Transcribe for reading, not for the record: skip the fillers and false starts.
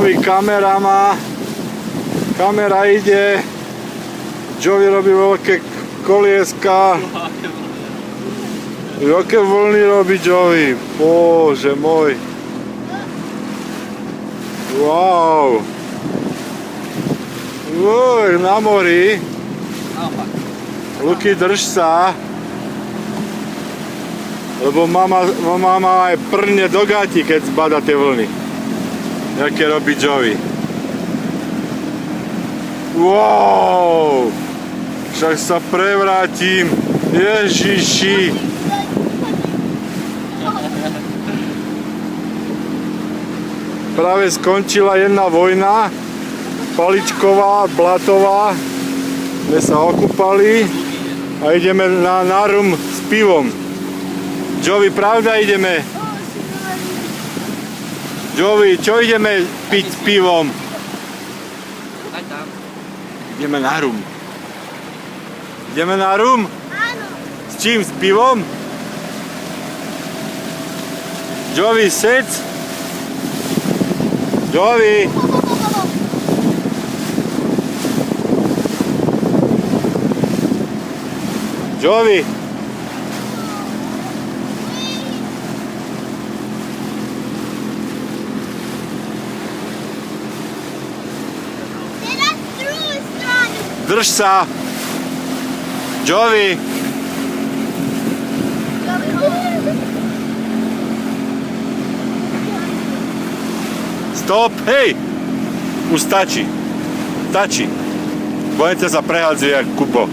Joey kamera má. Kamera ide. Joey robí veľké kolieska. Jaké vlny robí Joey. Bože môj. Wow. Uj, na mori. Luky, drž sa. Lebo mama aj prne do gati, keď zbada tie vlny. Jaké robí Joey. Wow. Však sa prevrátim. Ježiši. Práve skončila jedna vojna. Paličková, blatová. My sa okúpali a ideme na Narum s pivom. Joey, pravda ideme? Joey, čo ideme piť s pivom? Aj tam. Ideme na rum. Ideme na rum? Áno. S čím? S pivom? Joey, sec? Joey! Joey! Teraz druhú stranu. Drž sa! Joey! Stop! Hej! Už stačí. Stačí. Budete sa prehádzať jak Kubo.